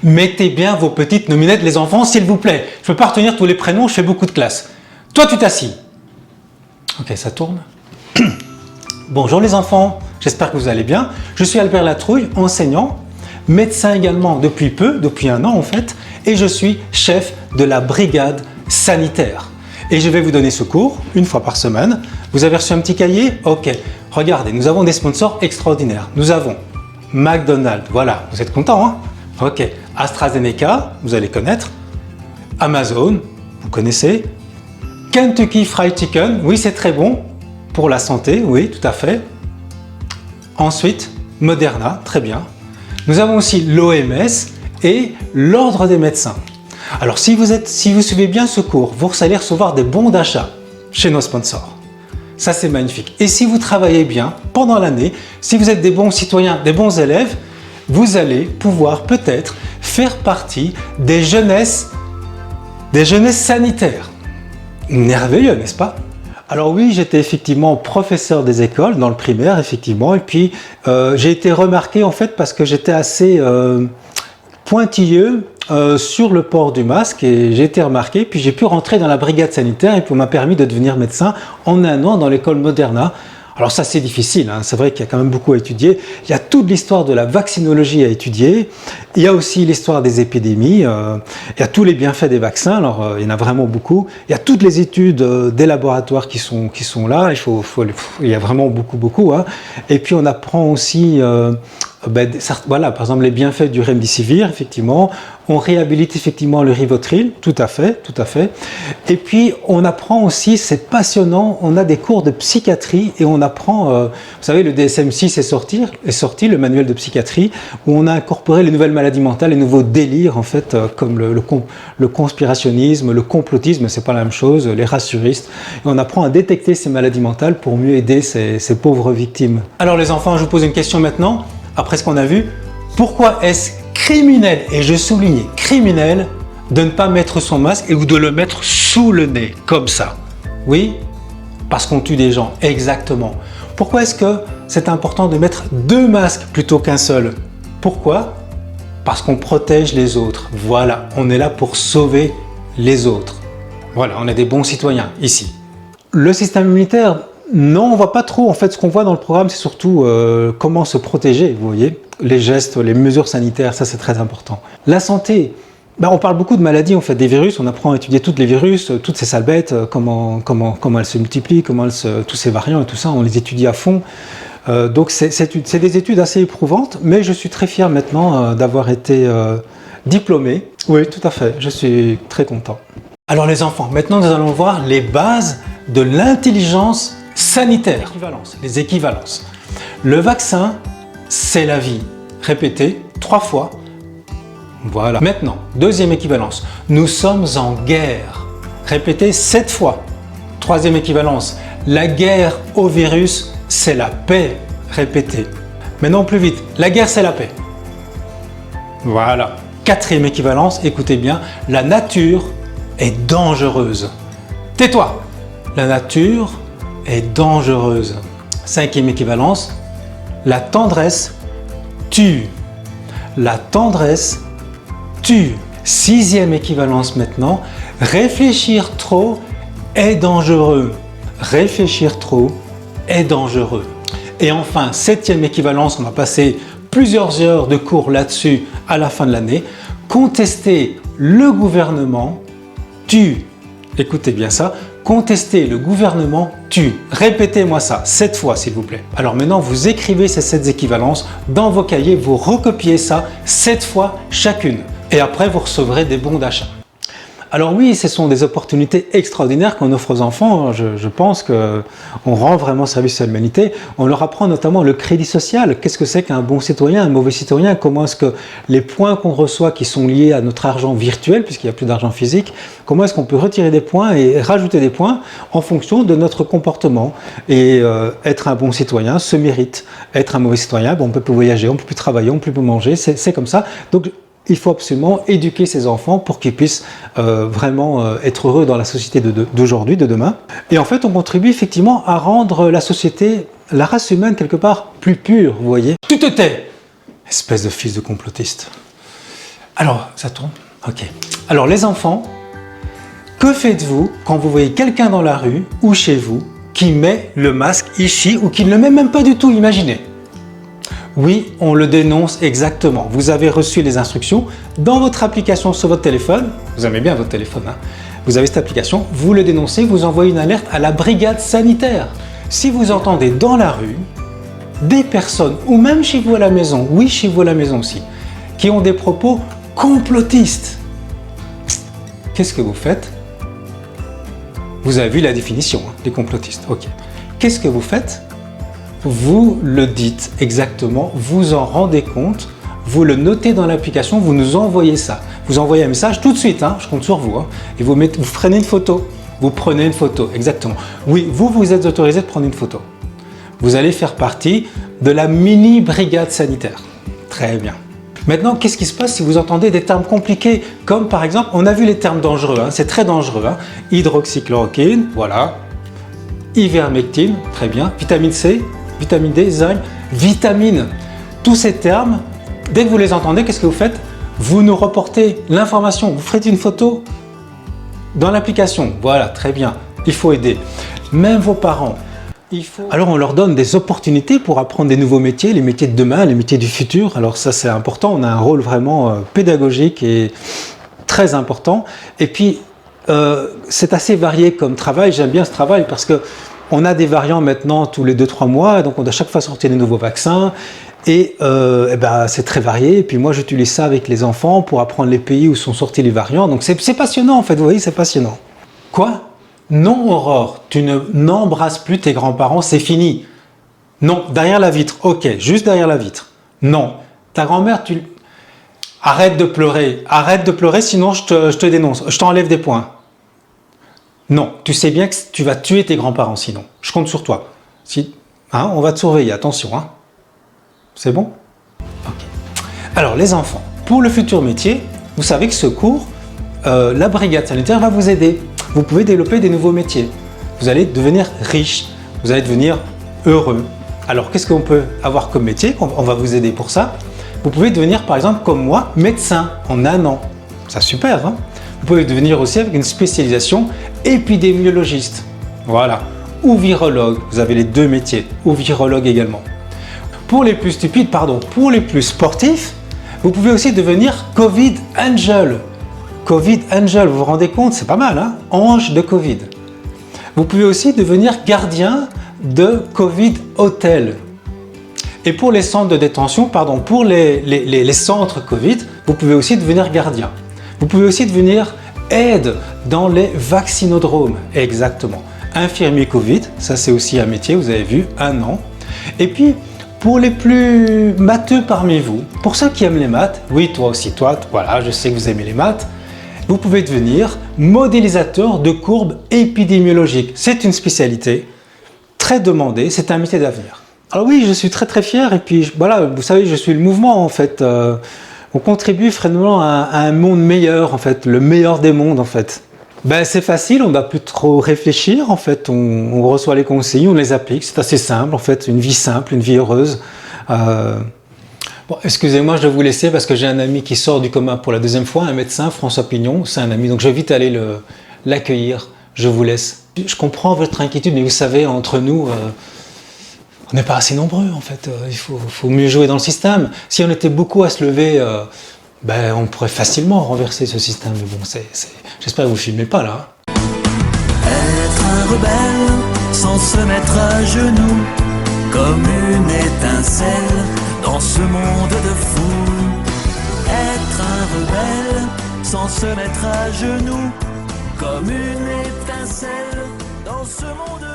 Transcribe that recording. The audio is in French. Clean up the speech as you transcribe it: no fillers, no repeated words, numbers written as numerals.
Mettez bien vos petites nominettes, les enfants, s'il vous plaît. Je ne peux pas retenir tous les prénoms, je fais beaucoup de classes. Toi, tu t'assis. Ok, ça tourne. Bonjour les enfants, j'espère que vous allez bien. Je suis Albert Latrouille, enseignant, médecin également depuis peu, depuis 1 an en fait, et je suis chef de la brigade sanitaire. Et je vais vous donner ce cours 1 fois par semaine. Vous avez reçu un petit cahier? Ok. Regardez, nous avons des sponsors extraordinaires. Nous avons McDonald's, voilà, vous êtes contents, hein? Ok. AstraZeneca, vous allez connaître. Amazon, vous connaissez. Kentucky Fried Chicken, oui, c'est très bon pour la santé, oui, tout à fait. Ensuite, Moderna, très bien. Nous avons aussi l'OMS et l'Ordre des médecins. Alors, si vous suivez bien ce cours, vous allez recevoir des bons d'achat chez nos sponsors. Ça, c'est magnifique. Et si vous travaillez bien pendant l'année, si vous êtes des bons citoyens, des bons élèves, vous allez pouvoir peut-être faire partie des jeunesses sanitaires. Merveilleux, n'est-ce pas? Alors oui, j'étais effectivement professeur des écoles dans le primaire, effectivement, et puis j'ai été remarqué en fait parce que j'étais assez pointilleux sur le port du masque et j'ai été remarqué, puis j'ai pu rentrer dans la brigade sanitaire et puis on m'a permis de devenir médecin en 1 an dans l'école Moderna. Alors ça c'est difficile, hein. C'est vrai qu'il y a quand même beaucoup à étudier. Il y a toute l'histoire de la vaccinologie à étudier. Il y a aussi l'histoire des épidémies. Il y a tous les bienfaits des vaccins, alors il y en a vraiment beaucoup. Il y a toutes les études des laboratoires qui sont là. Il y a vraiment beaucoup. Hein. Et puis on apprend aussi voilà, par exemple les bienfaits du Remdesivir, effectivement. On réhabilite effectivement le Rivotril, tout à fait. Et puis on apprend aussi, c'est passionnant, on a des cours de psychiatrie et on apprend, vous savez, le DSM-6 est sorti, le manuel de psychiatrie, où on a incorporé les nouvelles maladies mentales, les nouveaux délires en fait, comme le conspirationnisme, le complotisme, c'est pas la même chose, les rassuristes. Et on apprend à détecter ces maladies mentales pour mieux aider ces pauvres victimes. Alors les enfants, je vous pose une question maintenant. Après ce qu'on a vu, pourquoi est-ce criminel, et je souligne criminel, de ne pas mettre son masque ou de le mettre sous le nez, comme ça? Oui, parce qu'on tue des gens, exactement. Pourquoi est-ce que c'est important de mettre 2 masques plutôt qu'un seul? Pourquoi? Parce qu'on protège les autres. Voilà, on est là pour sauver les autres. Voilà, on est des bons citoyens ici. Le système immunitaire, non, on voit pas trop. En fait, ce qu'on voit dans le programme, c'est surtout comment se protéger, vous voyez. Les gestes, les mesures sanitaires, ça c'est très important. La santé, on parle beaucoup de maladies, on fait des virus, on apprend à étudier tous les virus, toutes ces sales bêtes, comment elles se multiplient, tous ces variants et tout ça, on les étudie à fond. Donc c'est des études assez éprouvantes, mais je suis très fier maintenant d'avoir été diplômé. Oui, tout à fait, je suis très content. Alors les enfants, maintenant nous allons voir les bases de l'intelligence sanitaire, les équivalences. Le vaccin, c'est la vie. Répétez 3 fois. Voilà. Maintenant, 2e équivalence. Nous sommes en guerre. Répétez 7 fois. 3e équivalence. La guerre au virus, c'est la paix. Répétez. Maintenant plus vite. La guerre, c'est la paix. Voilà. 4e équivalence. Écoutez bien. La nature est dangereuse. Tais-toi. La nature est dangereuse. 5e équivalence. La tendresse tue. La tendresse tue. 6e équivalence maintenant. Réfléchir trop est dangereux. Réfléchir trop est dangereux. Et enfin, 7e équivalence, on va passer plusieurs heures de cours là-dessus à la fin de l'année. Contester le gouvernement tue. Écoutez bien ça. Contester le gouvernement tue. Répétez-moi ça 7 fois s'il vous plaît. Alors maintenant vous écrivez ces 7 équivalences dans vos cahiers, vous recopiez ça 7 fois chacune. Et après vous recevrez des bons d'achat. Alors oui, ce sont des opportunités extraordinaires qu'on offre aux enfants. Je pense qu'on rend vraiment service à l'humanité. On leur apprend notamment le crédit social. Qu'est-ce que c'est qu'un bon citoyen, un mauvais citoyen? Comment est-ce que les points qu'on reçoit qui sont liés à notre argent virtuel, puisqu'il n'y a plus d'argent physique, comment est-ce qu'on peut retirer des points et rajouter des points en fonction de notre comportement? Et être un bon citoyen se mérite. Être un mauvais citoyen, on ne peut plus voyager, on ne peut plus travailler, on ne peut plus manger, c'est comme ça. Donc, il faut absolument éduquer ces enfants pour qu'ils puissent vraiment être heureux dans la société d'aujourd'hui, de demain. Et en fait, on contribue effectivement à rendre la société, la race humaine quelque part plus pure, vous voyez. Tu te tais, espèce de fils de complotiste. Alors, ça tourne? Ok. Alors les enfants, que faites-vous quand vous voyez quelqu'un dans la rue ou chez vous qui met le masque ici ou qui ne le met même pas du tout, imaginez? Oui, on le dénonce exactement. Vous avez reçu les instructions dans votre application sur votre téléphone. Vous aimez bien votre téléphone, hein? Vous avez cette application, vous le dénoncez, vous envoyez une alerte à la brigade sanitaire. Si vous entendez dans la rue des personnes, ou même chez vous à la maison, oui, chez vous à la maison aussi, qui ont des propos complotistes, qu'est-ce que vous faites? Vous avez vu la définition, hein, des complotistes. Ok. Qu'est-ce que vous faites? Vous le dites exactement, vous en rendez compte, vous le notez dans l'application, vous nous envoyez ça. Vous envoyez un message tout de suite, hein, je compte sur vous, hein, et vous prenez une photo. Vous prenez une photo, exactement. Oui, vous êtes autorisé de prendre une photo. Vous allez faire partie de la mini brigade sanitaire. Très bien. Maintenant, qu'est-ce qui se passe si vous entendez des termes compliqués? Comme par exemple, on a vu les termes dangereux, hein, c'est très dangereux. Hein. Hydroxychloroquine, voilà. Ivermectine, très bien. Vitamine C, vitamine D, zinc, vitamine. Tous ces termes, dès que vous les entendez, qu'est-ce que vous faites? Vous nous reportez l'information, vous faites une photo dans l'application. Voilà, très bien. Il faut aider. Même vos parents. Alors on leur donne des opportunités pour apprendre des nouveaux métiers, les métiers de demain, les métiers du futur. Alors ça c'est important, on a un rôle vraiment pédagogique et très important. Et puis c'est assez varié comme travail, j'aime bien ce travail parce que on a des variants maintenant tous les 2-3 mois, donc on doit chaque fois sortir des nouveaux vaccins. Et c'est très varié. Et puis moi j'utilise ça avec les enfants pour apprendre les pays où sont sortis les variants. Donc c'est passionnant en fait, vous voyez, c'est passionnant. Quoi? Non, Aurore, tu n'embrasses plus tes grands-parents, c'est fini. Non, derrière la vitre, ok, juste derrière la vitre. Non, ta grand-mère, arrête de pleurer, sinon je te dénonce, je t'enlève des points. Non, tu sais bien que tu vas tuer tes grands-parents sinon, je compte sur toi. Si, hein, on va te surveiller, attention. Hein. C'est bon? Ok. Alors les enfants, pour le futur métier, vous savez que ce cours, la brigade sanitaire va vous aider. Vous pouvez développer des nouveaux métiers. Vous allez devenir riche, vous allez devenir heureux. Alors qu'est-ce qu'on peut avoir comme métier? On va vous aider pour ça. Vous pouvez devenir par exemple comme moi, médecin en 1 an. C'est super, hein? Vous pouvez devenir aussi avec une spécialisation épidémiologiste. Voilà. Ou virologue, vous avez les 2 métiers. Ou virologue également. Pour les plus stupides, pour les plus sportifs, vous pouvez aussi devenir Covid Angel. Covid Angel, vous vous rendez compte, c'est pas mal, hein? Ange de Covid. Vous pouvez aussi devenir gardien de Covid Hotel. Et pour les centres de détention, pour les centres Covid, vous pouvez aussi devenir gardien. Vous pouvez aussi devenir aide dans les vaccinodromes, exactement. Infirmier Covid, ça c'est aussi un métier, vous avez vu, 1 an. Et puis, pour les plus matheux parmi vous, pour ceux qui aiment les maths, oui toi aussi, voilà, je sais que vous aimez les maths, vous pouvez devenir modélisateur de courbes épidémiologiques. C'est une spécialité très demandée, c'est un métier d'avenir. Alors oui, je suis très fier et puis voilà, vous savez, je suis le mouvement en fait. On contribue vraiment à un monde meilleur en fait, le meilleur des mondes en fait. Ben, c'est facile, on ne doit plus trop réfléchir en fait, on reçoit les consignes, on les applique, c'est assez simple en fait, une vie simple, une vie heureuse. Bon, excusez-moi, je dois vous laisser parce que j'ai un ami qui sort du coma pour la 2e fois, un médecin, François Pignon, c'est un ami, donc je vais vite aller l'accueillir, je vous laisse. Je comprends votre inquiétude, mais vous savez, entre nous, on n'est pas assez nombreux en fait, il faut mieux jouer dans le système. Si on était beaucoup à se lever, on pourrait facilement renverser ce système, mais bon, j'espère que vous ne filmez pas là. Être un rebelle sans se mettre à genoux, comme une étincelle dans ce monde de fous. Être un rebelle sans se mettre à genoux, comme une étincelle dans ce monde de fous.